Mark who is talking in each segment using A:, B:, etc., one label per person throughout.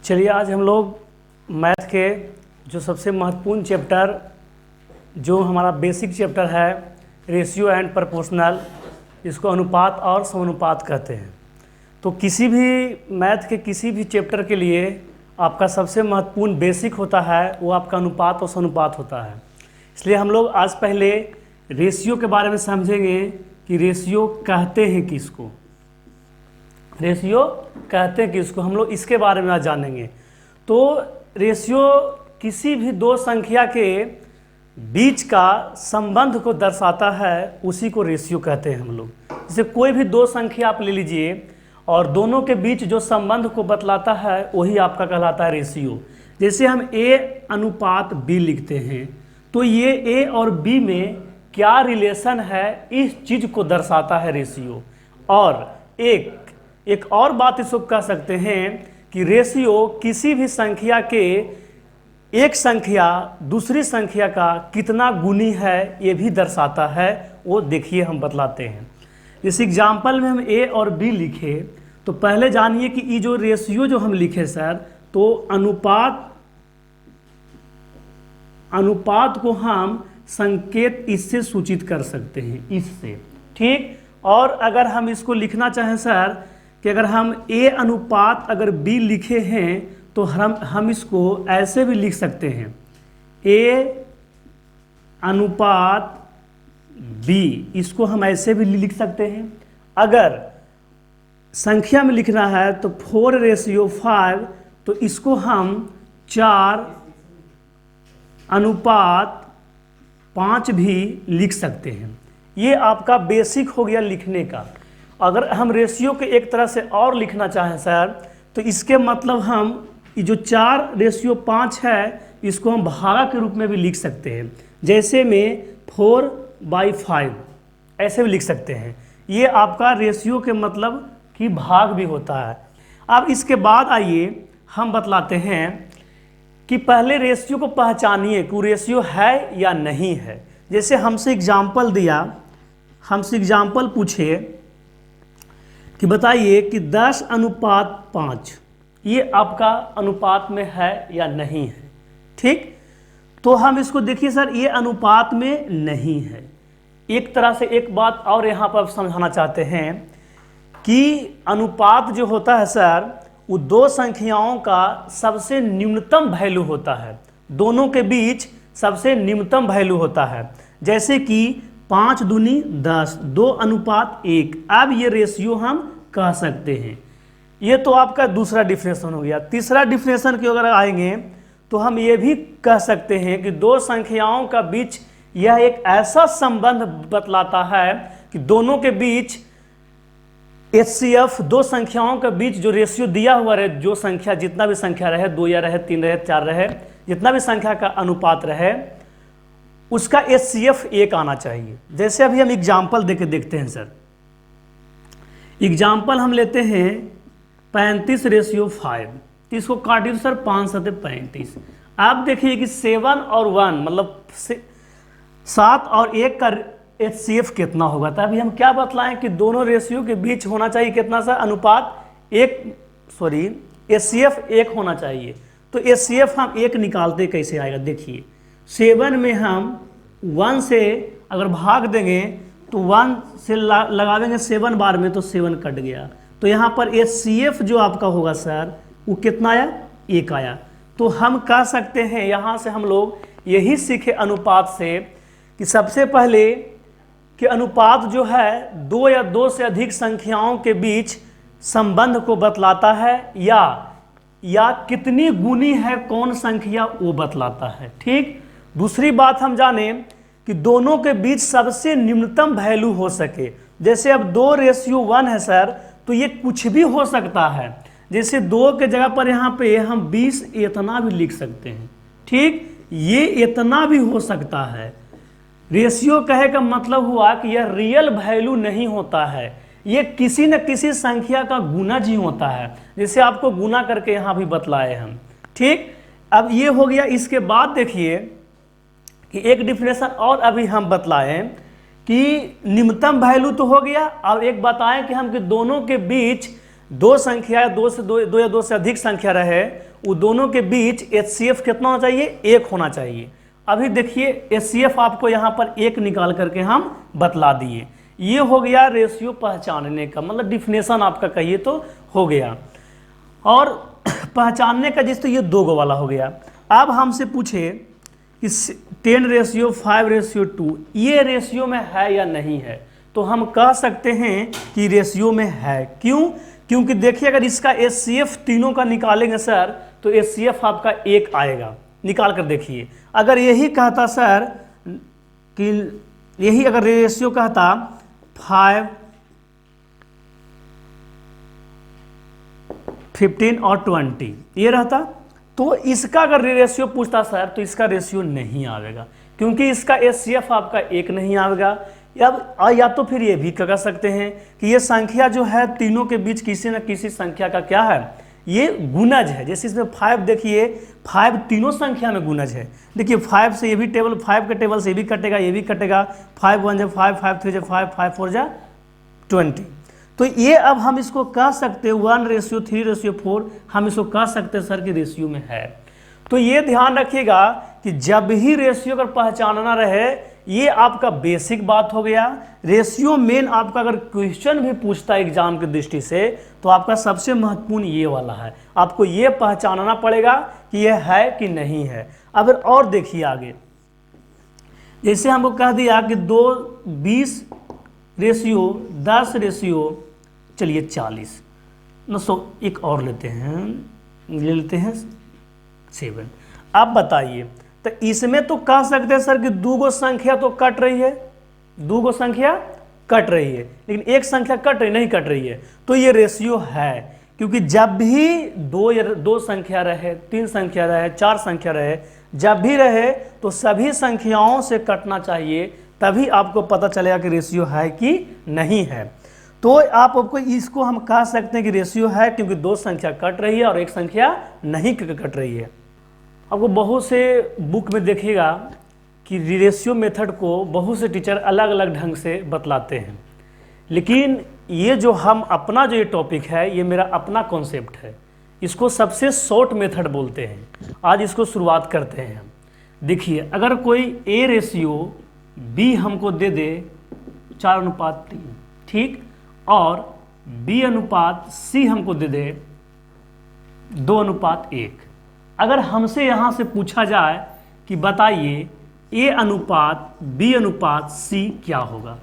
A: चलिए आज हम लोग मैथ के जो सबसे महत्वपूर्ण चैप्टर जो हमारा बेसिक चैप्टर है रेशियो एंड प्रोपोर्शनल, इसको अनुपात और समानुपात कहते हैं। तो किसी भी मैथ के किसी भी चैप्टर के लिए आपका सबसे महत्वपूर्ण बेसिक होता है वो आपका अनुपात और समानुपात होता है। इसलिए हम लोग आज पहले रेशियो के बारे में समझेंगे कि रेशियो कहते हैं किसको, रेशियो कहते हैं किसको, हम लोग इसके बारे में आज जानेंगे। तो रेशियो किसी भी दो संख्या के बीच का संबंध को दर्शाता है, उसी को रेशियो कहते हैं हम लोग। जैसे कोई भी दो संख्या आप ले लीजिए और दोनों के बीच जो संबंध को बतलाता है वही आपका कहलाता है रेशियो। जैसे हम A अनुपात B लिखते हैं तो ये A और B में क्या रिलेशन है इस चीज़ को दर्शाता है रेशियो। और एक और बात इसको कह सकते हैं कि रेशियो किसी भी संख्या के एक संख्या दूसरी संख्या का कितना गुनी है ये भी दर्शाता है। वो देखिए हम बतलाते हैं। इस एग्जाम्पल में हम A और B लिखे तो पहले जानिए कि ये जो रेशियो जो हम लिखे सर, तो अनुपात को हम संकेत इससे सूचित कर सकते हैं, इससे, ठीक। और अगर हम इसको लिखना चाहें सर कि अगर हम A अनुपात अगर B लिखे हैं तो हम इसको ऐसे भी लिख सकते हैं, A अनुपात B, इसको हम ऐसे भी लिख सकते हैं। अगर संख्या में लिखना है तो 4:5, तो इसको हम 4 अनुपात 5 भी लिख सकते हैं। ये आपका बेसिक हो गया लिखने का। अगर हम रेशियो के एक तरह से और लिखना चाहें सर, तो इसके मतलब हम ये जो 4:5 है इसको हम भागा के रूप में भी लिख सकते हैं। जैसे में 4/5 ऐसे भी लिख सकते हैं। ये आपका रेशियो के मतलब कि भाग भी होता है। अब इसके बाद आइए हम बतलाते हैं कि पहले रेशियो को पहचानिए कि वो रेशियो है या नहीं है। जैसे हमसे एग्जाम्पल दिया, हमसे एग्जाम्पल पूछे कि बताइए कि 10 अनुपात 5 ये आपका अनुपात में है या नहीं है, ठीक। तो हम इसको देखिए सर, ये अनुपात में नहीं है। एक तरह से एक बात और यहाँ पर समझाना चाहते हैं कि अनुपात जो होता है सर, वो दो संख्याओं का सबसे न्यूनतम वैल्यू होता है, दोनों के बीच सबसे न्यूनतम वैल्यू होता है। जैसे कि 5 दूनी 10, 2 अनुपात 1। अब ये रेशियो हम कह सकते हैं। ये तो आपका दूसरा डिफिनेशन हो गया। तीसरा डिफिनेशन की अगर आएंगे तो हम ये भी कह सकते हैं कि दो संख्याओं का बीच यह एक ऐसा संबंध बतलाता है कि दोनों के बीच HCF, दो संख्याओं के बीच जो रेशियो दिया हुआ रहे, जो संख्या जितना भी संख्या रहे, 2 या रहे, 3 रहे, 4 रहे, जितना भी संख्या का अनुपात रहे, उसका HCF 1 आना चाहिए। जैसे अभी हम एग्जाम्पल देके देखते हैं सर। एग्जाम्पल हम लेते हैं 35:5, तो इसको काटिए तो सर 5 × 35। आप देखिए कि 7 और 1 मतलब 7 और 1 का HCF कितना होगा। तभी हम क्या बतलाएं कि दोनों रेशियो के बीच होना चाहिए कितना सा अनुपात, HCF 1 होना चाहिए। तो HCF हम 1 निकालते कैसे आएगा, देखिए 7 में हम 1 से अगर भाग देंगे तो 1 से लगा देंगे 7 बार में तो 7 कट गया। तो यहाँ पर HCF जो आपका होगा सर वो कितना आया, 1 आया। तो हम कह सकते हैं यहाँ से हम लोग यही सीखे अनुपात से कि सबसे पहले कि अनुपात जो है 2 या 2 से अधिक संख्याओं के बीच संबंध को बतलाता है, या कितनी गुनी है कौन संख्या वो बतलाता है, ठीक। दूसरी बात हम जाने कि दोनों के बीच सबसे न्यूनतम वैल्यू हो सके। जैसे अब 2:1 है सर, तो ये कुछ भी हो सकता है। जैसे 2 के जगह पर यहाँ पे हम 20 इतना भी लिख सकते हैं, ठीक। ये इतना भी हो सकता है। रेशियो कहे का मतलब हुआ कि यह रियल वैल्यू नहीं होता है, ये किसी न किसी संख्या का गुणज ही होता है। जैसे आपको गुना करके यहाँ भी बतलाए हम, ठीक। अब ये हो गया। इसके बाद देखिए कि एक डिफिनेशन और अभी हम बतलाएं कि न्यूनतम वैल्यू तो हो गया। अब एक बताएं कि हम कि दोनों के बीच दो संख्या, दो या दो से अधिक संख्या रहे, वो दोनों के बीच HCF कितना होना चाहिए, 1 होना चाहिए। अभी देखिए HCF आपको यहाँ पर 1 निकाल करके हम बतला दिए। ये हो गया रेशियो पहचानने का, मतलब डिफिनेशन आपका कहिए तो हो गया। और पहचानने का जिस तो ये 2 वाला हो गया। अब हमसे पूछे कि 10:5:2 ये रेशियो में है या नहीं है, तो हम कह सकते हैं कि रेशियो में है। क्यों? क्योंकि देखिए अगर इसका HCF तीनों का निकालेंगे सर तो HCF आपका 1 आएगा। निकाल कर देखिए, अगर यही कहता सर कि यही अगर रेशियो कहता 5, 15 और 20 ये रहता, तो इसका अगर रेशियो पूछता सर तो इसका रेशियो नहीं आएगा, क्योंकि इसका HCF आपका 1 नहीं आएगा। या तो फिर ये भी कह सकते हैं कि ये संख्या जो है तीनों के बीच किसी न किसी संख्या का क्या है, ये गुणज है। जैसे इसमें 5 देखिए, 5 तीनों संख्या में गुणज है। देखिए 5 से ये भी टेबल, 5 के टेबल से ये भी कटेगा, ये भी कटेगा। 5 1 जा 5, 5 3 जा 5, 5 4 जा 20। तो ये अब हम इसको कह सकते हैं 1:3:4, हम इसको कह सकते हैं सर कि रेशियो में है। तो ये ध्यान रखिएगा कि जब ही रेशियो अगर पहचानना रहे, ये आपका बेसिक बात हो गया। रेशियो मेन आपका अगर क्वेश्चन भी पूछता है एग्जाम की दृष्टि से, तो आपका सबसे महत्वपूर्ण ये वाला है। आपको ये पहचानना पड़ेगा कि ये है कि नहीं है। अब और देखिए आगे, जैसे हमको कह दिया कि 2:20:10 चलिए 40 एक और लेते हैं 7। अब बताइए, तो इसमें तो कह सकते हैं सर कि 2 संख्या तो कट रही है, 2 संख्या कट रही है, लेकिन एक संख्या कट रही नहीं कट रही है, तो ये रेशियो है। क्योंकि जब भी 2 संख्या रहे, 3 संख्या रहे, 4 संख्या रहे, जब भी रहे तो सभी संख्याओं से कटना चाहिए, तभी आपको पता चलेगा कि रेशियो है कि नहीं है। तो आपको इसको हम कह सकते हैं कि रेशियो है, क्योंकि 2 संख्या कट रही है और एक संख्या नहीं कट रही है। आपको बहुत से बुक में देखिएगा कि रेशियो मेथड को बहुत से टीचर अलग अलग ढंग से बतलाते हैं, लेकिन ये जो हम अपना जो ये टॉपिक है, ये मेरा अपना कॉन्सेप्ट है। इसको सबसे शॉर्ट मेथड बोलते हैं। आज इसको शुरुआत करते हैं हम। देखिए, अगर कोई A रेशियो B हमको दे दे 4:3, ठीक, और B/C हमको दे दे 2:1। अगर हमसे यहाँ से पूछा जाए कि बताइए A/B/C क्या होगा,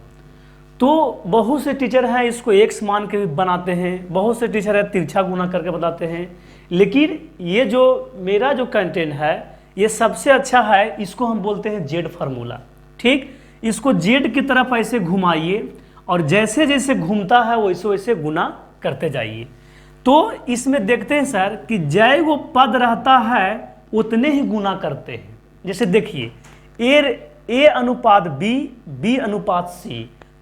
A: तो बहुत से टीचर हैं इसको x मान के बनाते हैं, बहुत से टीचर है तिरछा गुना करके बताते हैं। लेकिन ये जो मेरा जो कंटेंट है, ये सबसे अच्छा है। इसको हम बोलते हैं Z फार्मूला, ठीक। इसको Z की तरफ ऐसे घुमाइए और जैसे जैसे घूमता है वैसे वैसे गुना करते जाइए। तो इसमें देखते हैं सर कि जय वो पद रहता है उतने ही गुना करते हैं। जैसे देखिए A/B, B/C,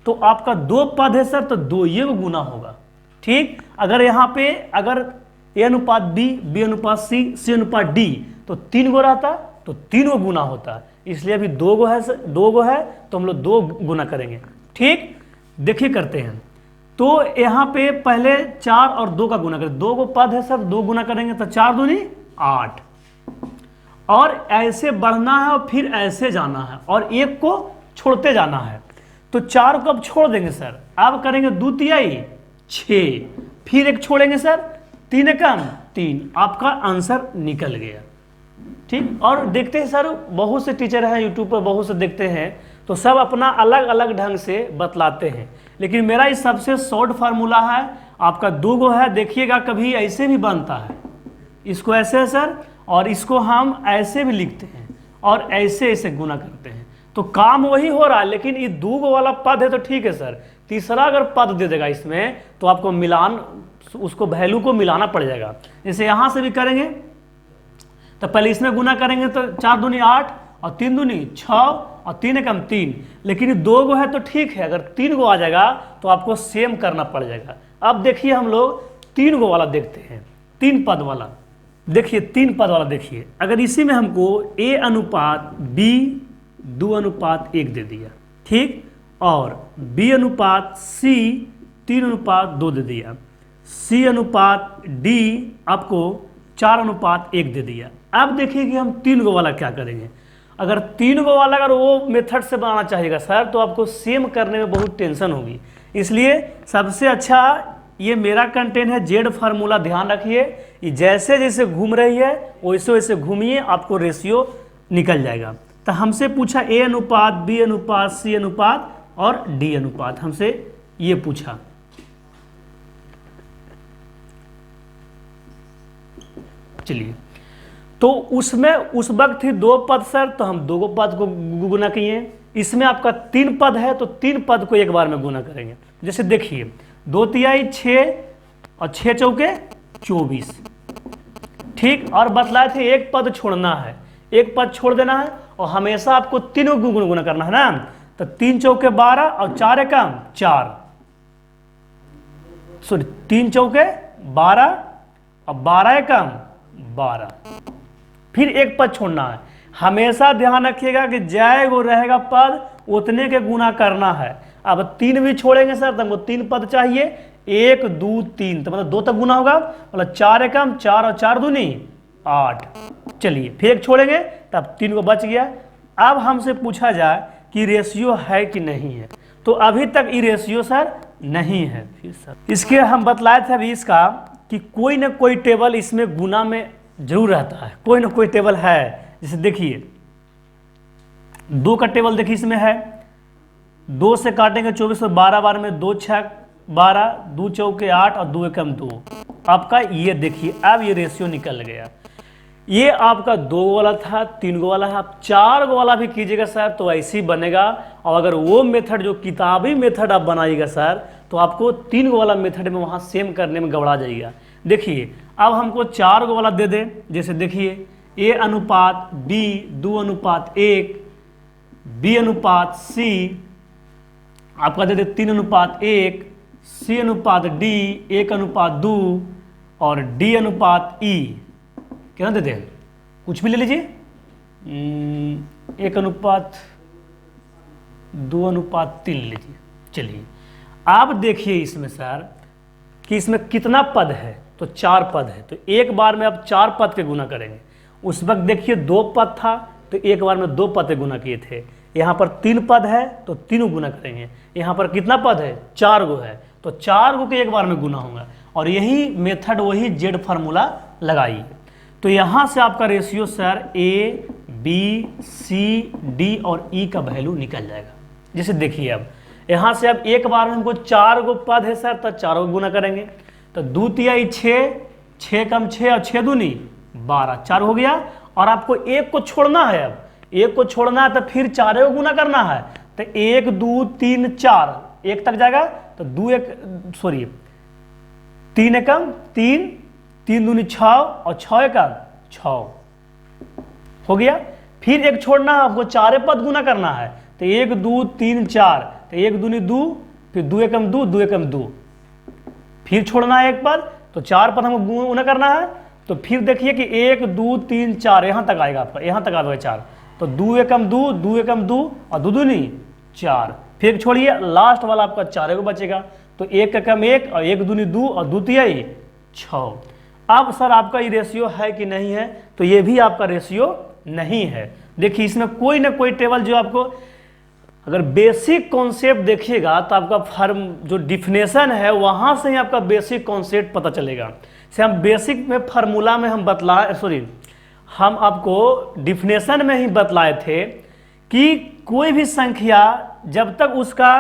A: तो आपका 2 पद है सर, तो 2 ये गुना होगा, ठीक। अगर यहाँ पे अगर A/B, B/C, C/D, तो 3 गो रहता तो 3 गो गुना होता। इसलिए अभी 2 गो है, 2 गो है तो हम लोग 2 गुना करेंगे, ठीक। देखिए करते हैं, तो यहाँ पे पहले 4 और 2 का गुना करें। 2 गो पद है सर, 2 गुना करेंगे तो 4 दूनी 8, और ऐसे बढ़ना है और फिर ऐसे जाना है और 1 को छोड़ते जाना है। तो 4 को अब छोड़ देंगे सर, अब करेंगे 2 तिहाई 6, फिर 1 छोड़ेंगे सर, 3 कम 3, आपका आंसर निकल गया, ठीक। और देखते हैं सर बहुत से टीचर हैं यूट्यूब पर, बहुत से देखते हैं तो सब अपना अलग अलग ढंग से बतलाते हैं, लेकिन मेरा ये सबसे शॉर्ट फार्मूला है। आपका 2 गो है, देखिएगा कभी ऐसे भी बनता है, इसको ऐसे है सर, और इसको हम ऐसे भी लिखते हैं और ऐसे ऐसे गुना करते हैं, तो काम वही हो रहा है। लेकिन ये 2 गो वाला पद है तो ठीक है सर, तीसरा अगर पद दे देगा इसमें तो आपको मिलान, उसको वैल्यू को मिलाना पड़ जाएगा। जैसे यहाँ से भी करेंगे तो पहले इसमें गुना करेंगे तो 4 दूनी 8 और 3 दूनी 6 और 3 कम 3, लेकिन 2 गो है तो ठीक है, अगर 3 गो आ जाएगा तो आपको सेम करना पड़ जाएगा। अब देखिए हम लोग 3 गो वाला देखते हैं, 3 पद वाला। देखिए 3 पद वाला देखिए, अगर इसी में हमको A/B 2:1 दे दिया, ठीक, और B/C 3:2 दे दिया, C/D आपको 4:1 दे दिया। अब देखिए कि हम 3 गो वाला क्या करेंगे। अगर 3 गो वाला अगर वो मेथड से बनाना चाहिएगा सर तो आपको सेम करने में बहुत टेंशन होगी। इसलिए सबसे अच्छा ये मेरा कंटेंट है जेड फार्मूला, ध्यान रखिए। ये जैसे जैसे घूम रही है वैसे वैसे घूमिए, आपको रेशियो निकल जाएगा। तो हमसे पूछा A अनुपात, B अनुपात, C अनुपात और D अनुपात, हमसे ये पूछा। चलिए, तो उसमें उस वक्त थी 2 पद सर, तो हम 2 पद को गुना किए। इसमें आपका 3 पद है तो 3 पद को एक बार में गुना करेंगे। जैसे देखिए 2 तिहाई 6 और 6 चौके 24, ठीक। और बतलाए थे एक पद छोड़ना है, एक पद छोड़ देना है और हमेशा आपको 3 गुना करना है ना। तो 3 चौके 12 और 4 एकम 4, सॉरी 3 चौके 12 और 12 एकम 12, फिर एक पद छोड़ना है। हमेशा ध्यान रखिएगा कि जय वो रहेगा पद उतने के गुना करना है। अब 3 भी छोड़ेंगे सर तो हमको 3 पद चाहिए, 1 2 3, तो मतलब 2 तक गुना होगा, मतलब 4 एकम 4 और 4 दूनी 8। चलिए फिर एक छोड़ेंगे तब 3 को बच गया। अब हमसे पूछा जाए कि रेशियो है कि नहीं है, तो अभी तक ये रेशियो सर नहीं है। फिर सर इसके हम बतलाए थे अभी इसका कि कोई ना कोई टेबल इसमें गुना में जरूर रहता है, कोई ना कोई टेबल है। जैसे देखिए 2 का टेबल देखिए इसमें है, 2 से काटेंगे 24 तो 12 बार में 2 6 12, 2 चौके 8 और 2 एकम 2। आपका ये देखिए अब ये रेशियो निकल गया। ये आपका 2 वाला था, 3 गो वाला है, आप 4 गो वाला भी कीजिएगा सर तो ऐसे ही बनेगा। और अगर वो मेथड जो किताबी मेथड आप बनाइएगा सर तो आपको 3 गो वाला मेथड में वहाँ सेम करने में गड़बड़ा जाइएगा। देखिए अब हमको 4 गो वाला दे दे। जैसे देखिए A अनुपात B 2:1, B अनुपात C आपका दे दे 3:1, C अनुपात D 1:2 और D अनुपात E कितना देते हैं, कुछ भी ले लीजिए, 1:2:3 लीजिए। चलिए आप देखिए इसमें सर कि इसमें कितना पद है, तो 4 पद है, तो एक बार में आप 4 पद के गुना करेंगे। उस वक्त देखिए 2 पद था तो एक बार में 2 पद के गुना किए थे। यहाँ पर 3 पद है तो 3 गुना करेंगे। यहाँ पर कितना पद है, 4 गो है, तो 4 गो के एक बार में गुना होगा। और यही मेथड वही जेड फार्मूला लगाइए। तो यहाँ से आपका ratio sir A B C D और E का वैल्यू निकल जाएगा। जैसे देखिए अब यहाँ से अब एक बार में हमको 4 गो पद है सर तो 4 गो गुना करेंगे। तो 2 तिहाई 6, 6 कम 6 और 6 दूनी 12, 4 हो गया। और आपको एक को छोड़ना है, अब एक को छोड़ना है तो फिर 4 को गुना करना है। तो 1 2 3 4 1 तक जाएगा तो 3 एकम 3, 3 दूनी 6 और 6 एकम 6 हो गया। फिर एक छोड़ना है, आपको 4 पद गुना करना है। तो 1 2 3 4, तो 1 दूनी 2, फिर 2 एकम 2, 2 एकम 2, फिर छोड़ना है एक पद, तो 4 पद हमको गुना करना है। तो फिर देखिए कि 1 2 3 4 यहाँ तक आएगा आपका, यहाँ तक आएगा 4, तो 2 एकम 2, 2 एकम 2 और 2 दूनी 4, फिर छोड़िए लास्ट वाला आपका 4 को बचेगा। तो 1 एकम 1 और 1 दूनी 2 और 2 तिहाई 6। अब सर आपका ये रेशियो है कि नहीं है, तो ये भी आपका रेशियो नहीं है। देखिए इसमें कोई ना कोई टेबल जो आपको अगर बेसिक कॉन्सेप्ट देखिएगा तो आपका फॉर्म जो डिफिनेशन है वहाँ से ही आपका बेसिक कॉन्सेप्ट पता चलेगा। से हम बेसिक में फार्मूला में हम आपको डिफिनेशन में ही बतलाए थे कि कोई भी संख्या जब तक उसका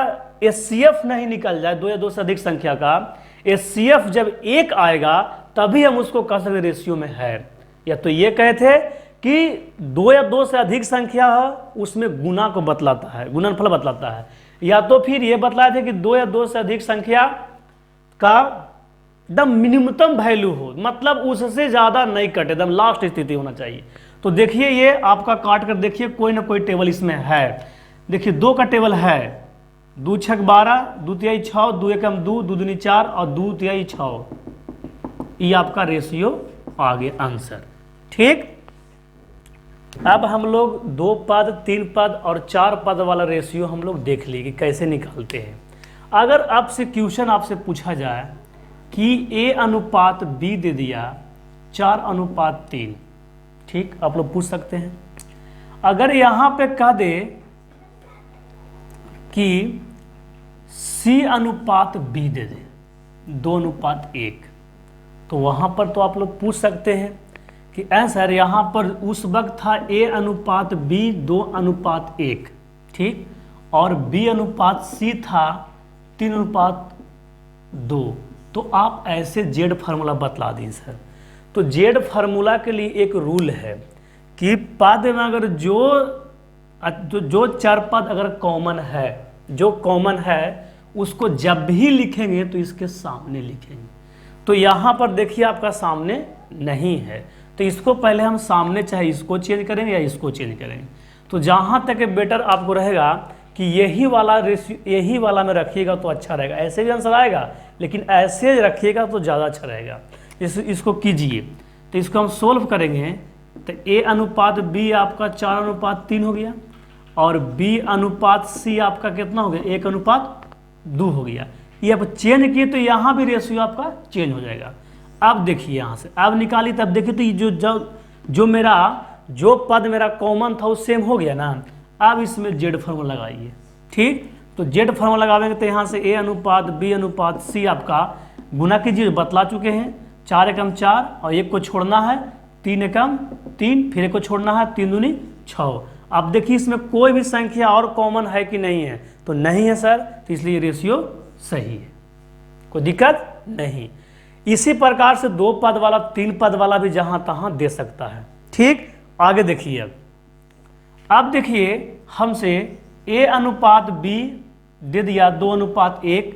A: HCF नहीं निकल जाए, 2 या 2 से अधिक संख्या का HCF जब 1 आएगा तभी हम उसको कह सकते रेशियो में है। या तो ये कहे थे कि 2 या 2 से अधिक संख्या है उसमें गुना को बतलाता है, गुणनफल बतलाता है। या तो फिर ये बतलाए थे कि 2 या 2 से अधिक संख्या का एकदम मिनिमम वैल्यू हो, मतलब उससे ज़्यादा नहीं कटे, एकदम लास्ट स्थिति होना चाहिए। तो देखिए ये आपका काट कर देखिए कोई ना कोई टेबल इसमें है। देखिए 2 का टेबल है, 2 6 12, 2 तिहाई 6, 2 एकम 2, 2 दूनी 4 और 2 तिहाई 6। ये आपका रेशियो आ गया आंसर। ठीक, अब हम लोग 2 पद 3 पद और 4 पद वाला रेशियो हम लोग देख लिए कि कैसे निकालते हैं। अगर आपसे क्वेश्चन आपसे पूछा जाए कि A अनुपात B दे दिया 4:3। ठीक, आप लोग पूछ सकते हैं। अगर यहाँ पे कह दे कि C/B दे दे 2:1, तो वहाँ पर तो आप लोग पूछ सकते हैं कि सर यहाँ पर उस वक्त था A/B 2:1, ठीक, और B/C था 3:2, तो आप ऐसे जेड फार्मूला बतला दी सर। तो जेड फार्मूला के लिए एक रूल है कि पद में अगर जो चार पद अगर कॉमन है, जो कॉमन है उसको जब भी लिखेंगे तो इसके सामने लिखेंगे। तो यहाँ पर देखिए आपका सामने नहीं है, तो इसको पहले हम सामने चाहे इसको चेंज करेंगे या इसको चेंज करेंगे। तो जहाँ तक बेटर आपको रहेगा कि यही वाला में रखिएगा तो अच्छा रहेगा। ऐसे भी आंसर आएगा, लेकिन ऐसे रखिएगा तो ज़्यादा अच्छा रहेगा। इसको कीजिए, तो इसको हम सोल्व करेंगे तो A/B आपका 4:3 हो गया, और B/C आपका कितना हो गया 1:2 हो गया। ये आप चेंज किए तो यहाँ भी रेशियो आपका चेंज हो जाएगा। अब देखिए यहाँ से अब निकाली, तब देखिए तो जो पद मेरा कॉमन था वो सेम हो गया ना। अब इसमें जेड फार्मूला लगाइए, ठीक। तो जेड फार्मूला लगाएंगे तो यहाँ से A/B/C आपका गुना कीजिए, बतला चुके हैं। 4×1 और 1 को छोड़ना है, 3×3, फिर 1 को छोड़ना है, 3×2 6। अब देखिए इसमें कोई भी संख्या और कॉमन है कि नहीं है, तो नहीं है सर, तो इसलिए रेशियो सही है, कोई दिक्कत नहीं। इसी प्रकार से 2 पद वाला 3 पद वाला भी जहां तहां दे सकता है, ठीक। आगे देखिए, अब देखिए हमसे A/B दे दिया 2:1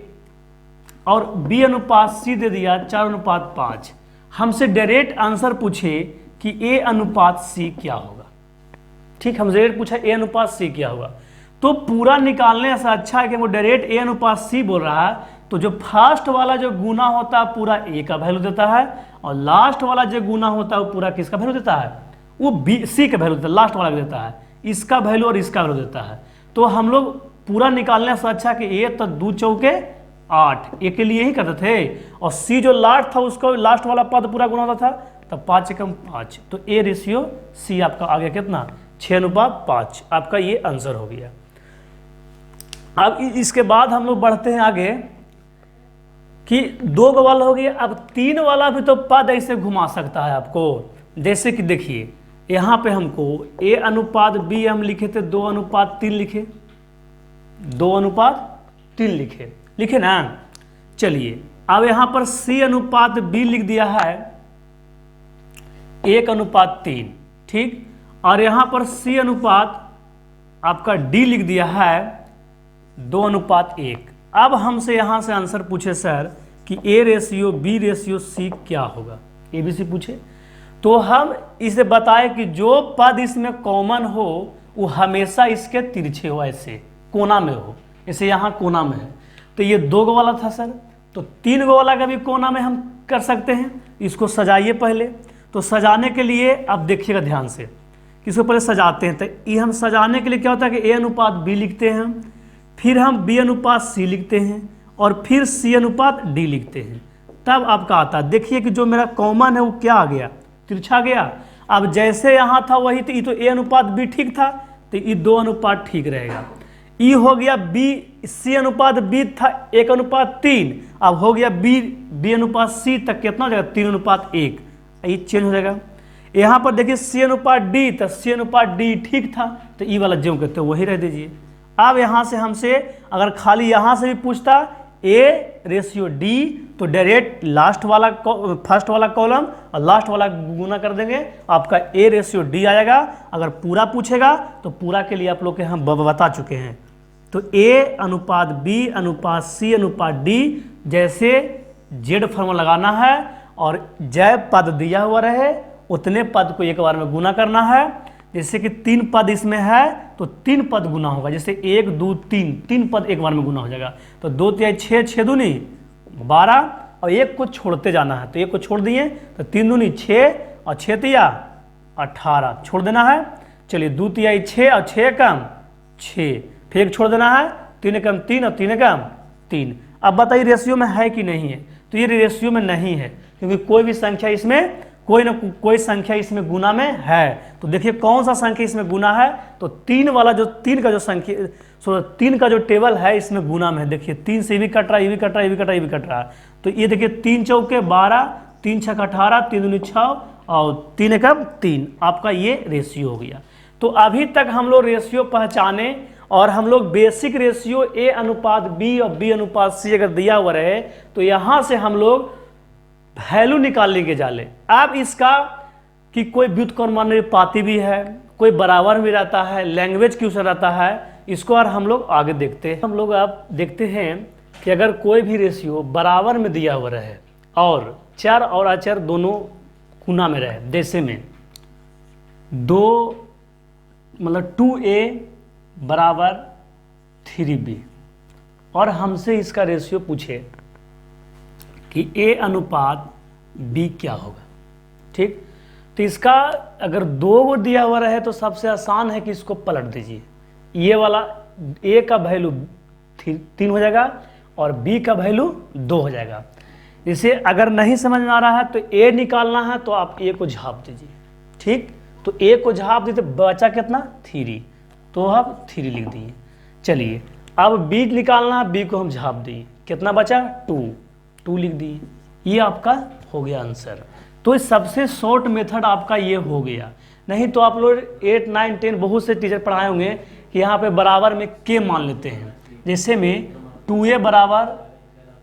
A: और B/C दे दिया 4:5। हमसे डायरेक्ट आंसर पूछे कि A/C क्या होगा, ठीक। हमसे डायरेक्ट पूछा A/C क्या होगा, तो पूरा निकालने से अच्छा है कि वो डायरेक्ट A/C बोल रहा है, तो जो फर्स्ट वाला जो गुना होता है पूरा A का वैल्यू देता है, और लास्ट वाला जो गुना होता है वो पूरा किसका वैल्यू देता है, वो C का वैल्यू देता है, लास्ट वाला देता है, इसका वैल्यू और इसका वैल्यू देता है। तो हम लोग पूरा निकालने से अच्छा कि A तो 2 चौके 8, A के लिए ही करते थे, और C जो लास्ट था उसको लास्ट वाला पद पूरा गुना होता था, तब 5×5, तो A रेशियो C आपका आ गया कितना 6:5। आपका ये आंसर हो गया। अब इसके बाद हम लोग बढ़ते हैं आगे कि 2 वाला हो गया। अब 3 वाला भी तो पद ऐसे घुमा सकता है आपको, जैसे कि देखिए यहाँ पे हमको A/B हम लिखे थे 2:3 लिखे, 2:3 लिखे ना। चलिए अब यहाँ पर C/B लिख दिया है 1:3, ठीक, और यहाँ पर C अनुपात आपका D लिख दिया है 2:1। अब हमसे यहाँ से आंसर पूछे सर कि A/B/C क्या होगा, ABC पूछे, तो हम इसे बताए कि जो पद इसमें कॉमन हो वो हमेशा इसके तिरछे हो, ऐसे कोना में हो, जैसे यहाँ कोना में है। तो ये 2 वाला था सर, तो 3 वाला का भी कोना में हम कर सकते हैं। इसको सजाइए पहले, तो सजाने के लिए अब देखिएगा ध्यान से, इसको पहले सजाते हैं। तो ये हम सजाने के लिए क्या होता है कि A/B लिखते हैं, फिर हम B/C लिखते हैं, और फिर C/D लिखते हैं, तब आपका आता है। देखिए कि जो मेरा कॉमन है वो क्या आ गया, तिरछा गया। अब जैसे यहाँ था वही, तो ये तो A/B ठीक था, तो ये 2 ठीक रहेगा। ये हो गया C/B था 1:3, अब हो गया B/C तक कितना हो जाएगा 3:1, ये चेंज हो जाएगा। यहाँ पर देखिए C/D, तो C/D ठीक था, तो ये वाला जो कहते हैं वही रह दीजिए। अब यहाँ से हमसे अगर खाली यहाँ से भी पूछता A/D, तो डायरेक्ट लास्ट वाला फर्स्ट वाला कॉलम और लास्ट वाला गुना कर देंगे, आपका A/D आएगा। अगर पूरा पूछेगा तो पूरा के लिए आप लोग के हम बता चुके हैं। तो A/B/C/D जैसे जेड फार्मूला लगाना है, और जय पद दिया हुआ रहे उतने पद को एक बार में गुना करना है। जैसे कि 3 पद इसमें है तो 3 पद गुना होगा, जैसे 1 2 3 पद एक बार में गुना हो जाएगा। तो 2 3 6 6 दूनी 12, और 1 को छोड़ते जाना है, तो 1 को छोड़ दिए तो 3 दूनी 6 और 6 तिया 18 छोड़ देना है। चलिए 2 तिया 6 और 6 कम 6, फिर 1 छोड़ देना है, 3 कम 3 और 3 कम 3। अब बताइए रेशियो में है कि नहीं है, तो ये रेशियो में नहीं है, क्योंकि कोई भी संख्या इसमें कोई ना कोई संख्या इसमें गुना में है। तो देखिए कौन सा संख्या इसमें गुना है, तो 3 वाला जो 3 का जो संख्या 3 का जो टेबल है इसमें गुना में है। देखिए 3 से भी कट रहा है, ये भी कट रहा है, ये भी कट रहा है, ये भी कट रहा है। तो ये देखिए 3 चौके 12, 3 छक 18, 3 दूनी 6 और 3 एकम 3, आपका ये रेशियो हो गया। तो अभी तक हम लोग रेशियो पहचाने और हम लोग बेसिक रेशियो A अनुपात B और B अनुपात C अगर दिया हुआ रहे तो यहाँ से हम लोग वैल्यू निकालने के जाले। अब इसका कि कोई व्युत्क्रमानुपाती भी है, कोई बराबर भी रहता है, लैंग्वेज क्यों से रहता है, इसको और हम लोग आगे देखते हैं। हम लोग आप देखते हैं कि अगर कोई भी रेशियो बराबर में दिया हुआ रहे और चर और अचर दोनों गुना में रहे, जैसे में 2A बराबर 3B और हमसे इसका रेशियो पूछे कि A अनुपात B क्या होगा, ठीक। तो इसका अगर 2 दिया हुआ रहे तो सबसे आसान है कि इसको पलट दीजिए। ये वाला A का वैल्यू 3 हो जाएगा और B का वैल्यू 2 हो जाएगा। इसे अगर नहीं समझ में आ रहा है तो A निकालना है तो आप A को झाप दीजिए, ठीक। तो A को झाप दीजिए, बचा कितना 3, तो आप 3 लिख दिए। चलिए अब B निकालना है, B को हम झाप दिए, कितना बचा 2 लिख दिए। ये आपका हो गया आंसर। तो इस सबसे शॉर्ट मेथड आपका ये हो गया। नहीं तो आप लोग 8, 9, 10 बहुत से टीचर पढ़ाए होंगे कि यहाँ पे बराबर में K मान लेते हैं। जैसे में 2A बराबर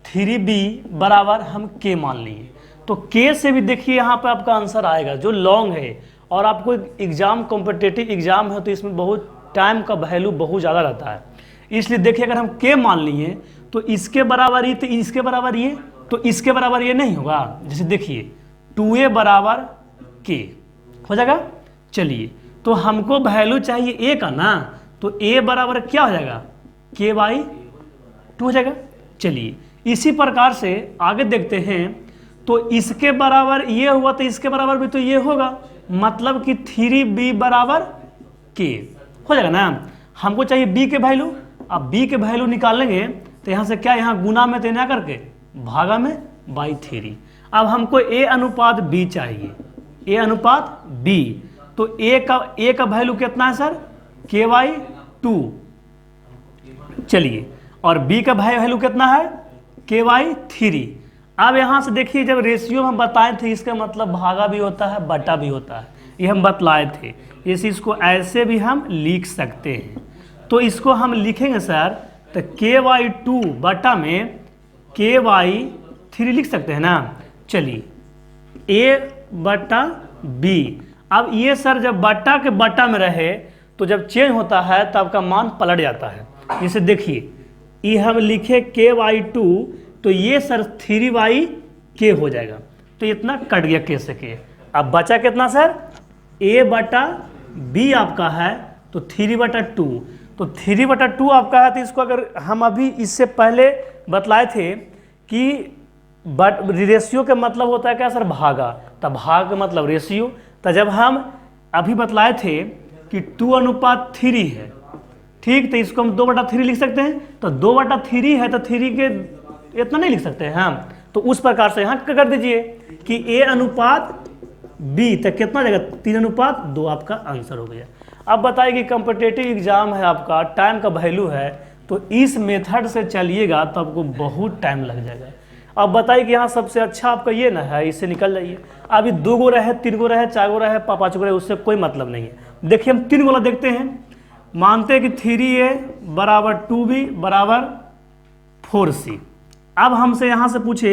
A: 3B बराबर हम K मान लिए, तो K से भी देखिए यहाँ पे आपका आंसर आएगा जो लॉन्ग है। और आपको एग्जाम कॉम्पिटिटिव एग्जाम है तो इसमें बहुत टाइम का वैल्यू बहुत ज़्यादा रहता है, इसलिए देखिए अगर हम K मान लिए तो इसके बराबर ये, तो इसके बराबर ये, तो इसके बराबर ये नहीं होगा। जैसे देखिए 2A बराबर K हो जाएगा। चलिए तो हमको वैल्यू चाहिए A का ना, तो A बराबर क्या हो जाएगा K/2 हो जाएगा। चलिए इसी प्रकार से आगे देखते हैं। तो इसके बराबर ये हुआ तो इसके बराबर भी तो ये होगा, मतलब कि 3B बराबर K हो जाएगा ना। हमको चाहिए B के वैल्यू, अब B के वैल्यू निकालेंगे तो यहाँ से क्या, यहाँ गुना में तो ना करके भागा में बाई 3। अब हमको A अनुपात B चाहिए, A अनुपात B। तो A का वैल्यू कितना है सर K/2। चलिए और B का वैल्यू कितना है K/3। अब यहाँ से देखिए जब रेशियो हम बताए थे इसका मतलब भागा भी होता है बटा भी होता है, ये हम बतलाए थे। इस इसको ऐसे भी हम लिख सकते हैं। तो इसको हम लिखेंगे सर तो K/2 बटा में K/3 लिख सकते हैं ना। चलिए A/B। अब ये सर जब बटा के बटा में रहे तो जब चेंज होता है तब का मान पलट जाता है। जैसे देखिए ये हम लिखे K/2 तो ये सर 3/K हो जाएगा, तो इतना कट गया K से K। अब बचा कितना सर A/B आपका है तो 3/2। तो 3/2 आपका है। तो इसको अगर हम अभी इससे पहले बतलाए थे कि रेशियो का मतलब होता है क्या सर भागा, तब भाग का मतलब रेशियो। तो जब हम अभी बतलाए थे कि 2:3 है, ठीक, तो इसको हम 2/3 लिख सकते हैं। तो 2/3 है तो 3 के इतना नहीं लिख सकते हैं हम, तो उस प्रकार से यहाँ कर दीजिए कि A अनुपात B तक कितना जाएगा 3:2 आपका आंसर हो गया। अब बताइए कि कॉम्पिटिटिव एग्जाम है आपका, टाइम का वैल्यू है, तो इस मेथड से चलिएगा तो आपको बहुत टाइम लग जाएगा। अब बताइए कि यहाँ सबसे अच्छा आपका ये ना है, इससे निकल जाइए। अभी 2 गो रहे, 3 गो रहे, 4 गो रहे, 5 गो रहे, उससे कोई मतलब नहीं है। देखिए हम 3 वाला देखते हैं। मानते हैं कि 3A बराबर 2B बराबर 4C। अब हमसे यहाँ से पूछे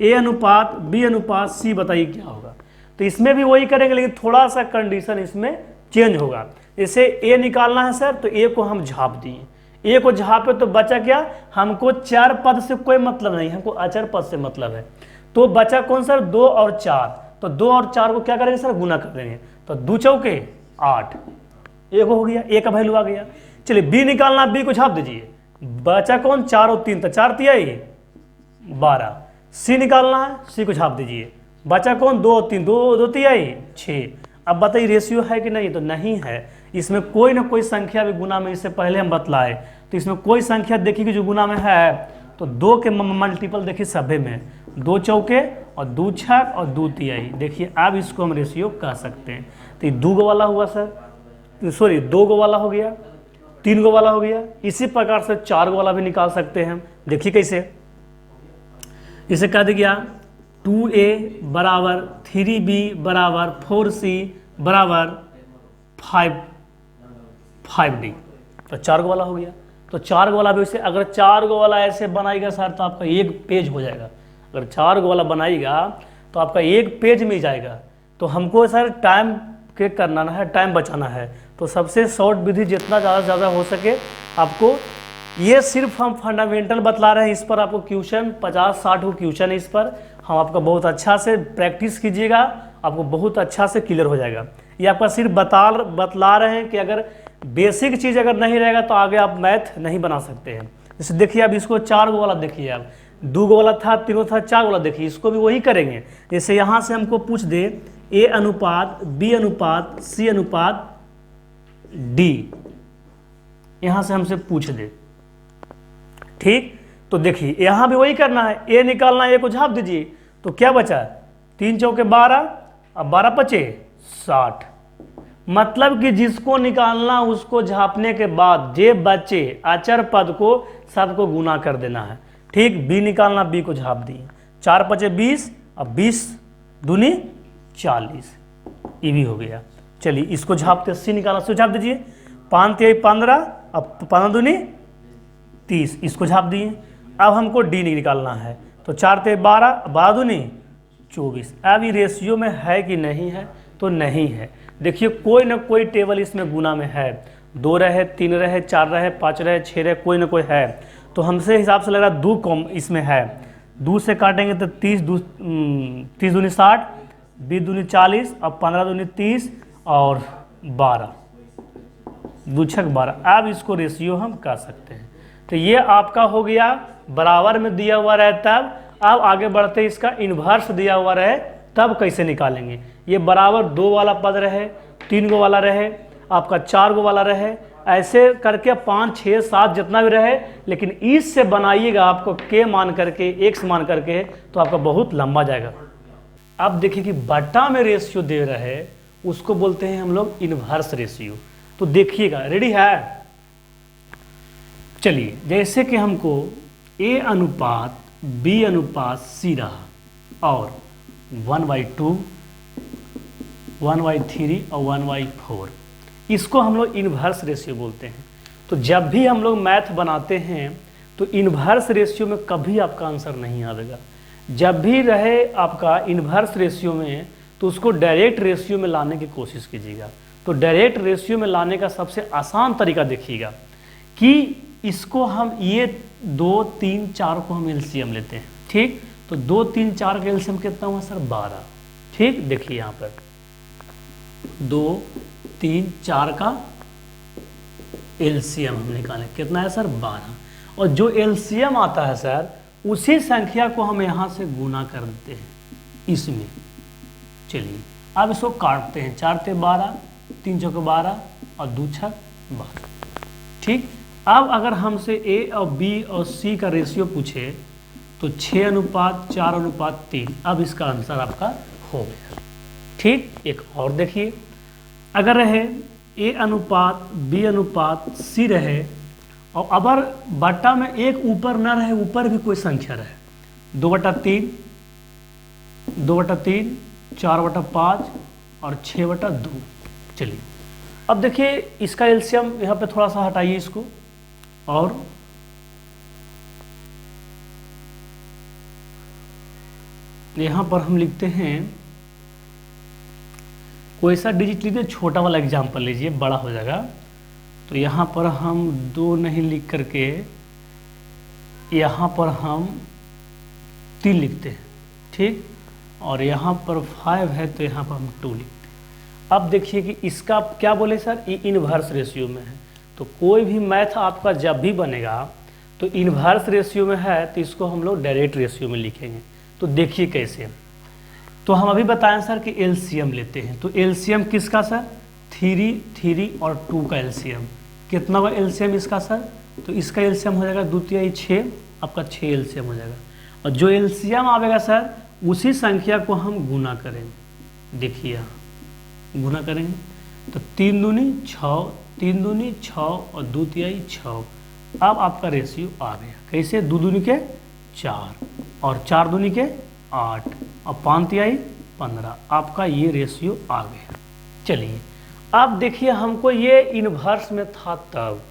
A: A अनुपात B अनुपात C बताइए क्या होगा। तो इसमें भी वही करेंगे लेकिन थोड़ा सा कंडीशन इसमें चेंज होगा। जैसे A निकालना है सर तो A को हम झाप दिए, A को झापे तो बचा क्या, हमको चर पद से कोई मतलब नहीं, हमको अचर पद से मतलब है। तो बचा कौन सर 2 और 4। तो 2 और 4 को क्या करेंगे सर गुना कर देंगे। तो 2 चौके 8, A हो गया, A का वैल्यू आ गया। चलिए B निकालना, B को झाप दीजिए, बचा कौन 4 और 3, तो 4 तिया 12। C निकालना है, C को झाप दीजिए, बचा कौन 2 और 3, 2 तिया 6। अब बताइए रेशियो है कि नहीं, तो नहीं है। इसमें कोई ना कोई संख्या भी गुना में, इससे पहले हम बतलाए, तो इसमें कोई संख्या देखिए कि जो गुना में है। तो 2 के मल्टीपल देखिए सभे में 2 चौके और 2 छक और 2 तिहाई। देखिए अब इसको हम रेशियो कह सकते हैं। तो ये 2 गो वाला हुआ सर, सॉरी 2 गो वाला हो गया, 3 गो वाला हो गया। इसी प्रकार से 4 गो वाला भी निकाल सकते हैं हम। देखिए कैसे, इसे कह दिया 2a बराबर 3b बराबर 4c बराबर 5d। तो 4 गो वाला हो गया। तो 4 गो वाला भी वैसे, अगर 4 गो वाला ऐसे बनाएगा सर तो आपका एक पेज हो जाएगा। अगर 4 गो वाला बनाएगा तो आपका एक पेज में जाएगा। तो हमको सर टाइम के करना है, टाइम बचाना है। तो सबसे शॉर्ट विधि जितना ज़्यादा से ज़्यादा हो सके आपको, ये सिर्फ हम फंडामेंटल बतला रहे हैं। इस पर आपको क्वेश्चन 50-60 को क्वेश्चन है इस पर। हम आपका बहुत अच्छा से प्रैक्टिस कीजिएगा, आपको बहुत अच्छा से क्लियर हो जाएगा। ये आपका सिर्फ बतला रहे हैं कि अगर बेसिक चीज़ अगर नहीं रहेगा तो आगे आप मैथ नहीं बना सकते हैं। जैसे देखिए अब इसको 4 गो वाला देखिए, अब 2 गो वाला था, 3 गो था, 4 गो वाला देखिए, इसको भी वही करेंगे। जैसे यहाँ से हमको पूछ दे A अनुपात B अनुपात C अनुपात D, यहाँ से हमसे पूछ दे, ठीक। तो देखिए यहाँ भी वही करना है, A निकालना है, A को झाप दीजिए। तो क्या बचा, 3 चौके 12, अब 12 पचे 60। मतलब कि जिसको निकालना उसको झापने के बाद जे बचे अचर पद को सबको गुना कर देना है, ठीक। B निकालना, B को झाप दिए, 4 पचे 20, अब 20 दूनी 40, ये भी हो गया। चलिए इसको झापते, C निकालना, C झाप दीजिए, 5 तिहाई 15, अब 15 दूनी 30, इसको झाप दिए। अब हमको D निकालना है, तो 4 तिहाई 12, 12 दूनी 24। अब ये रेशियो में है कि नहीं है, तो नहीं है। देखिए कोई ना कोई टेबल इसमें गुना में है, 2 रहे, 3 रहे, 4 रहे, 5 रहे, 6 रहे, कोई ना कोई है। तो हमसे हिसाब से लग रहा है 2 कम इसमें है। 2 से काटेंगे तो 30 दूनी 60, 20 दूनी 40, अब 15 दूनी 30 और 12, 2 छक 12। अब इसको रेशियो हम कर सकते हैं। तो ये आपका हो गया, बराबर में दिया हुआ रहे तब। अब आगे बढ़ते इसका इन्वर्स दिया हुआ रहे तब कैसे निकालेंगे। ये बराबर 2 वाला पद रहे, 3 गो वाला रहे, आपका 4 गो वाला रहे, ऐसे करके 5, 6, 7 जितना भी रहे, लेकिन इस से बनाइएगा आपको के मान करके, एक्स मान करके, तो आपका बहुत लंबा जाएगा। अब देखिए कि बटा में रेशियो दे रहे उसको बोलते हैं हम लोग इन्वर्स रेशियो। तो देखिएगा, रेडी है। चलिए जैसे कि हमको A अनुपात B अनुपात C रहा और 1/2, 1/3 और 1/4, इसको हम लोग इन्वर्स रेशियो बोलते हैं। तो जब भी हम लोग मैथ बनाते हैं तो इन्वर्स रेशियो में कभी आपका आंसर नहीं आएगा। जब भी रहे आपका इन्वर्स रेशियो में तो उसको डायरेक्ट रेशियो में लाने की कोशिश कीजिएगा। तो डायरेक्ट रेशियो में लाने का सबसे आसान तरीका देखिएगा कि इसको हम ये 2, 3, 4 को हम एलसीएम लेते हैं, ठीक। तो 2, 3, 4 का एलसीएम कितना हुआ सर, 12, ठीक। देखिए यहाँ पर 2, 3, 4 का एलसीएम हम निकालें, कितना है सर, 12। और जो एलसीएम आता है सर उसी संख्या को हम यहाँ से गुना कर देते हैं इसमें। चलिए अब इसको काटते हैं, 4 ते 12, 3 चौके 12 और 2 छक 12, ठीक। अब अगर हमसे A और B और C का रेशियो पूछे तो 6 अनुपात 4 अनुपात 3, अब इसका आंसर आपका हो गया, ठीक। एक और देखिए, अगर रहे A अनुपात B अनुपात C रहे और अगर बट्टा में एक ऊपर ना रहे, ऊपर भी कोई संख्या रहे, 2/3, 2/3, 4/5 और 6/2। चलिए अब देखिए इसका एलसीएम यहाँ पे थोड़ा सा हटाइए इसको, और यहाँ पर हम लिखते हैं, कोई सा डिजिट लीजिए, छोटा वाला एग्जाम्पल लीजिए, बड़ा हो जाएगा। तो यहाँ पर हम 2 नहीं लिख करके यहाँ पर हम 3 लिखते हैं, ठीक। और यहाँ पर 5 है तो यहाँ पर हम 2 लिखते हैं। अब देखिए कि इसका क्या बोले सर, ये इन्वर्स रेशियो में है। तो कोई भी मैथ आपका जब भी बनेगा तो इन्वर्स रेशियो में है तो इसको हम लोग डायरेक्ट रेशियो में लिखेंगे। तो देखिए कैसे, तो हम अभी बताएं सर कि एलसीएम लेते हैं। तो एलसीएम किसका सर, 3 और 2 का एलसीएम, कितना हुआ एलसीएम इसका सर, तो इसका एलसीएम हो जाएगा 2 तिहाई 6, आपका 6 एलसीएम हो जाएगा। और जो एलसीएम आएगा सर उसी संख्या को हम गुना करेंगे। देखिए यहाँ गुना करेंगे तो 3 दूनी 6, 3 दूनी 6 और 2 तिहाई 6। अब आपका रेशियो आ गया। कैसे? 2 दूनी के 4 और 4 दूनी के 8 और 5 तिहाई 15। आपका ये रेशियो आ गया। चलिए अब देखिए, हमको ये इन्वर्स में था तब,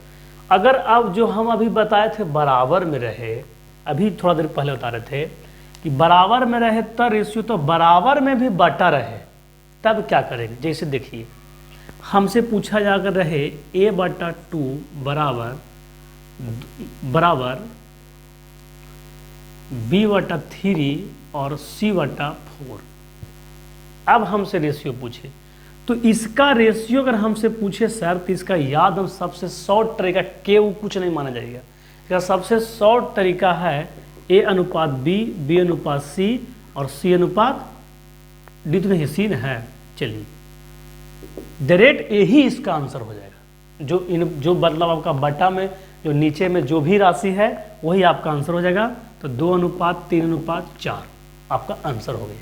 A: अगर अब जो हम अभी बताए थे बराबर में रहे, अभी थोड़ा देर पहले बता रहे थे कि बराबर में रहे तब रेशियो, तो बराबर में भी बटा रहे तब क्या करेंगे? जैसे देखिए, हमसे पूछा जाकर रहे a/2 बराबर b/3 और c/4। अब हमसे रेशियो पूछे, तो इसका रेशियो अगर हमसे पूछे सर, तो इसका याद हम सबसे शॉर्ट तरीका कुछ नहीं माना जाएगा। इसका सबसे शॉर्ट तरीका है a/b, b/c और c/d। तो नहीं, c है। चलिए डायरेक्ट ए ही इसका आंसर हो जाएगा। जो मतलब आपका बटा में जो नीचे में जो भी राशि है वही आपका आंसर हो जाएगा। तो 2:3:4 आपका आंसर हो गया।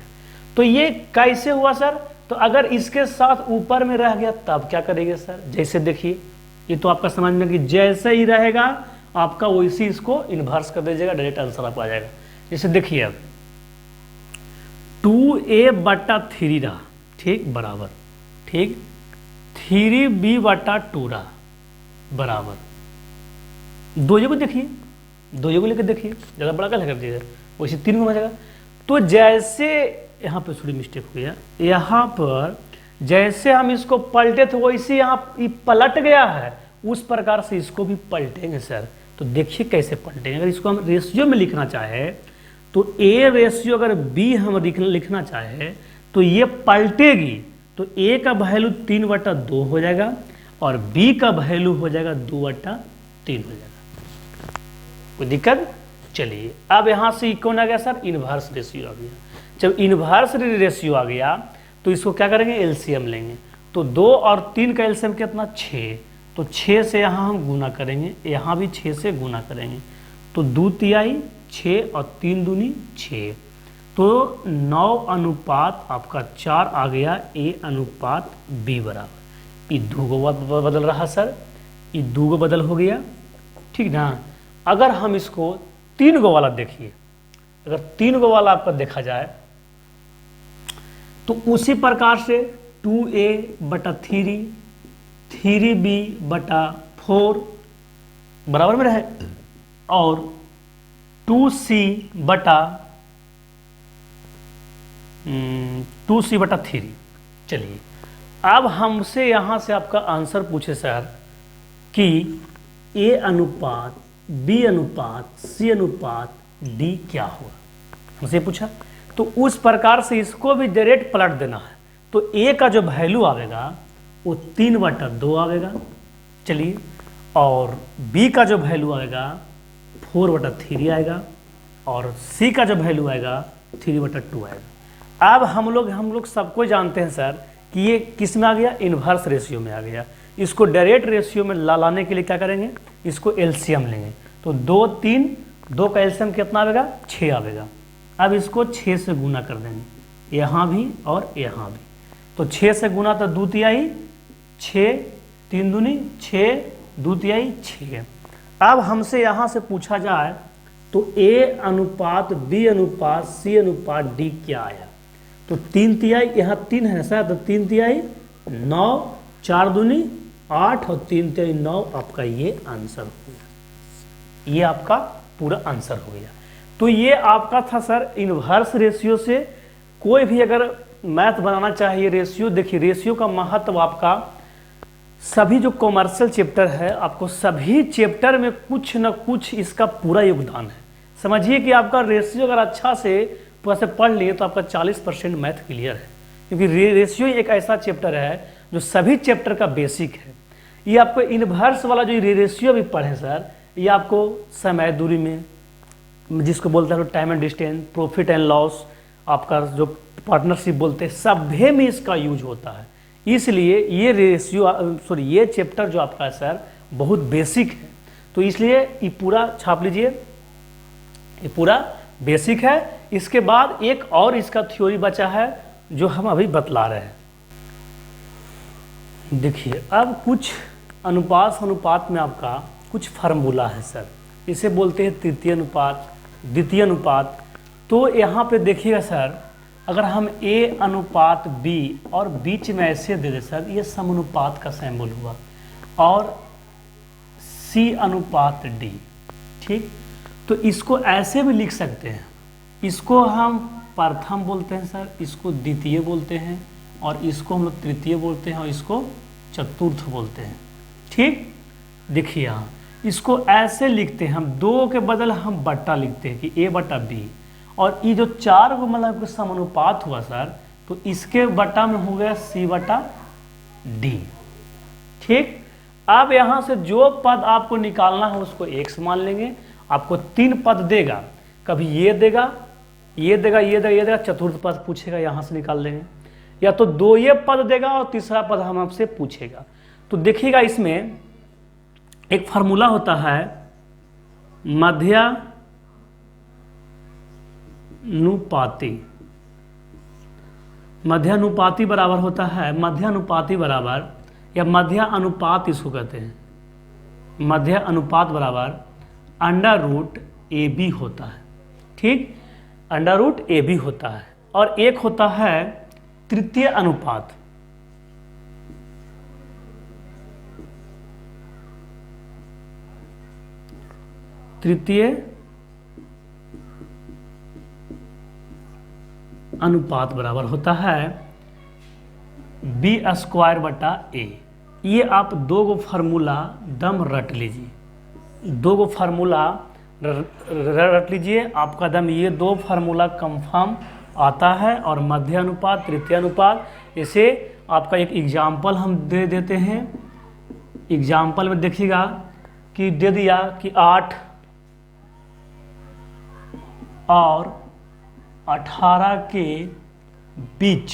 A: तो ये कैसे हुआ सर? तो अगर इसके साथ ऊपर में रह गया तब क्या करेंगे सर? जैसे देखिए, ये तो आपका समझ में कि जैसे ही रहेगा आपका वैसे इसको इन्वर्स कर दीजिएगा, डायरेक्ट आंसर आपको आ जाएगा। जैसे देखिए अब 2a/3 रहा, ठीक, बराबर, ठीक, 3b/2 रहा बराबर। दो जगह देखिए, दो जगह लेकर देखिए, ज़्यादा बड़ा क्या कर दीजिए, वैसे 3 को बचेगा। तो जैसे यहाँ पे थोड़ी मिस्टेक हुई है, यहाँ पर जैसे हम इसको पलटे थे वैसे यहाँ पलट गया है, उस प्रकार से इसको भी पलटेंगे सर। तो देखिए कैसे पलटेंगे। अगर इसको हम रेशियो में लिखना चाहे तो a रेशियो अगर b हम लिखना चाहे तो ये पलटेगी। तो a का वैल्यू 3/2 हो जाएगा और b का वैल्यू हो जाएगा 2/3 हो जाएगा। कोई दिक्कत? चलिए अब यहाँ से कौन आ गया सर? इन्वर्स रेशियो आ गया। जब इन्वर्स रेशियो आ गया तो इसको क्या करेंगे? एलसीएम लेंगे। तो 2 और 3 का एलसीएम कितना? 6। तो 6 से यहाँ हम गुना करेंगे, यहाँ भी 6 से गुना करेंगे। तो 2 तिहाई 6 और 3 दूनी 6। तो 9:4 आपका 4 आ गया a/b बराबर। ये 2 बदल रहा सर, ये 2 बदल हो गया, ठीक ना। अगर हम इसको 3 वाला देखिए, अगर 3 वाला आपका देखा जाए तो उसी प्रकार से 2a/3 3b/4 बराबर में रहे और 2c/3। चलिए अब हमसे यहाँ से आपका आंसर पूछे सर कि a/b/c/d क्या होगा, हमसे पूछा। तो उस प्रकार से इसको भी डायरेक्ट पलट देना है। तो a का जो वैल्यू आएगा वो 3/2 आएगा। चलिए, और b का जो वैल्यू आएगा 4/3 आएगा और c का जो वैल्यू आएगा 3/2 आएगा। अब हम लोग सबको जानते हैं सर कि ये किस में आ गया? इन्वर्स रेशियो में आ गया। इसको डायरेक्ट रेशियो में लाने के लिए क्या करेंगे? इसको एलसीएम लेंगे। तो 2 3 2 का एलसीएम कितना आएगा? 6 आएगा। अब इसको 6 से गुना कर देंगे, यहाँ भी और यहाँ भी। तो 6 से गुना तो 2 तिहाई 6, 3 दूनी 6, 2 तिहाई 6। अब हमसे यहाँ से पूछा जाए तो a/b/c/d क्या आया? तो 3 तिहाई, यहाँ 3 है सर, तो 3 तिहाई 9, 4 दूनी 8 और 3 तिहाई 9 आपका ये आंसर हो गया। ये आपका पूरा आंसर हो गया। तो ये आपका था सर इन्वर्स रेशियो से कोई भी अगर मैथ बनाना चाहिए रेशियो। देखिए रेशियो का महत्व आपका सभी जो कॉमर्शियल चैप्टर है, आपको सभी चैप्टर में कुछ न कुछ इसका पूरा योगदान है। समझिए कि आपका रेशियो अगर अच्छा से पूरा से पढ़ लिए तो आपका 40% मैथ क्लियर है, क्योंकि रेशियो एक ऐसा चैप्टर है जो सभी चैप्टर का बेसिक है। ये आपको इन्वर्स वाला जो रेशियो भी पढ़े सर, ये आपको समय दूरी में, जिसको बोलते हैं time and distance, profit and loss, आपका जो पार्टनरशिप बोलते हैं, सभी में इसका यूज होता है। इसलिए ये रेशियो ये चैप्टर जो आपका है सर बहुत बेसिक है। तो इसलिए ये पूरा छाप लीजिए, ये पूरा बेसिक है। इसके बाद एक और इसका थ्योरी बचा है जो हम अभी बतला रहे हैं। देखिए अब कुछ अनुपात में आपका कुछ फार्मूला है सर, इसे बोलते हैं तृतीय अनुपात, द्वितीय अनुपात। तो यहाँ पे देखिएगा सर, अगर हम A अनुपात B और बीच में ऐसे दे दे सर, ये समानुपात का सिंबल हुआ, और C अनुपात D, ठीक। तो इसको ऐसे भी लिख सकते हैं, इसको हम प्रथम बोलते हैं सर, इसको द्वितीय बोलते हैं, और इसको हम लोग तृतीय बोलते हैं, और इसको चतुर्थ बोलते हैं, ठीक। देखिए यहाँ इसको ऐसे लिखते हैं हम, 2 के बदल हम बट्टा लिखते हैं कि A बटा B, और ये जो 4 को मतलब समानुपात हुआ सर, तो इसके बटा में हो गया C बटा D, ठीक। अब यहाँ से जो पद आपको निकालना है उसको x मान लेंगे। आपको 3 पद देगा, कभी ये देगा, ये देगा, ये देगा, ये देगा, चतुर्थ पद पूछेगा, यहाँ से निकाल लेंगे, या तो 2 ये पद देगा और तीसरा पद हम आपसे पूछेगा। तो देखिएगा इसमें एक फार्मूला होता है मध्यानुपाती बराबर होता है, मध्यानुपाती बराबर, या मध्य अनुपात इसको कहते हैं, मध्य अनुपात बराबर √AB होता है, ठीक। √AB होता है, और एक होता है तृतीय अनुपात। तृतीय अनुपात बराबर होता है B² बटा A। ये आप 2 फार्मूला दम रट लीजिए, 2 फार्मूला रट लीजिए, आपका दम ये 2 फार्मूला कंफर्म आता है। और मध्य अनुपात, तृतीय अनुपात, इसे आपका एक एग्जाम्पल हम दे देते हैं। एग्जाम्पल में देखिएगा कि दे दिया कि 8 और 18 के बीच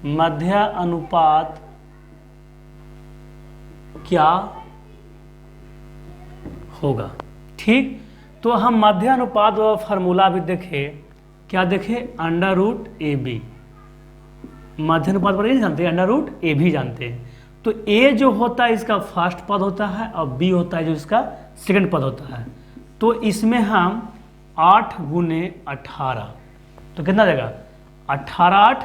A: मध्य अनुपात क्या होगा, ठीक। तो हम मध्य अनुपात व फार्मूला भी देखें, क्या देखें, √AB। मध्य अनुपात पर नहीं जानते, √AB जानते हैं। तो A जो होता है इसका फर्स्ट पद होता है, और B होता है जो इसका सेकंड पद होता है। तो इसमें हम 8 × 18, तो कितना देगा, 18 × 8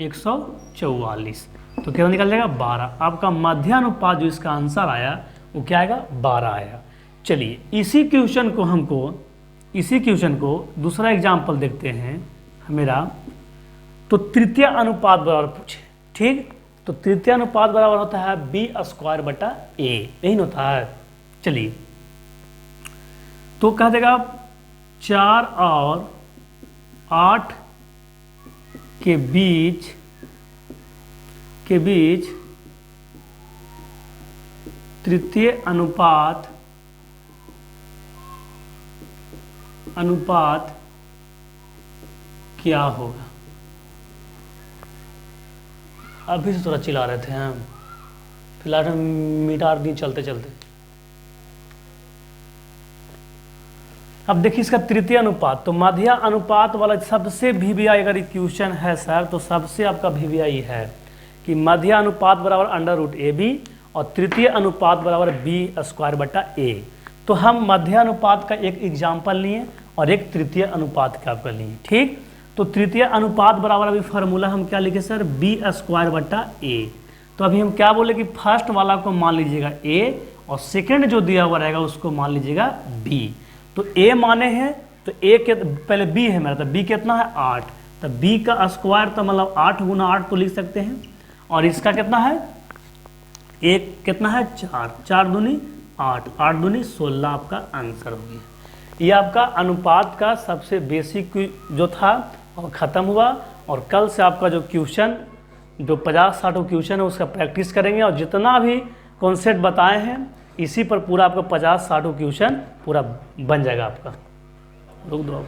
A: 144, तो कितना निकल जाएगा, 12। आपका मध्य अनुपात जो इसका आंसर आया वो क्या आएगा, 12 आया। चलिए इसी क्वेश्चन को दूसरा एग्जाम्पल देखते हैं मेरा। तो तृतीय अनुपात बराबर पूछे, ठीक। तो तृतीय अनुपात बराबर होता है B² बटा A, यही होता है। चलिए तो कह देगा 4 और 8 के बीच तृतीय अनुपात क्या होगा। अभी से थोड़ा चिल्ला रहे थे हम, फिलहाल हम मिटा नहीं चलते चलते। अब देखिए इसका तृतीय अनुपात, तो मध्य अनुपात वाला सबसे VBI अगर इक्वेशन है सर, तो सबसे आपका VBI है कि मध्य अनुपात बराबर √AB और तृतीय अनुपात बराबर B² बटा A। तो हम मध्य अनुपात का एक एग्जाम्पल लिए और एक तृतीय अनुपात का आपका लिए, ठीक। तो तृतीय अनुपात बराबर अभी फार्मूला हम क्या लिखे सर, B² बटा A। तो अभी हम क्या बोले कि फर्स्ट वाला को मान लीजिएगा A, और सेकंड जो दिया हुआ रहेगा उसको मान लीजिएगा B। तो A माने हैं, तो A के पहले B है मेरा, तो B कितना है, 8। तो B का स्क्वायर तो मतलब 8 × 8 तो लिख सकते हैं, और इसका कितना है, एक कितना है, 4, 4 दूनी 8, 8 दूनी 16 आपका आंसर हो गया। ये आपका अनुपात का सबसे बेसिक जो था और ख़त्म हुआ। और कल से आपका जो क्वेश्चन जो 50-60 क्वेश्चन है उसका प्रैक्टिस करेंगे, और जितना भी कॉन्सेप्ट बताए हैं इसी पर पूरा आपका 50-60 क्वेश्चन पूरा बन जाएगा आपका। रुक दो आप।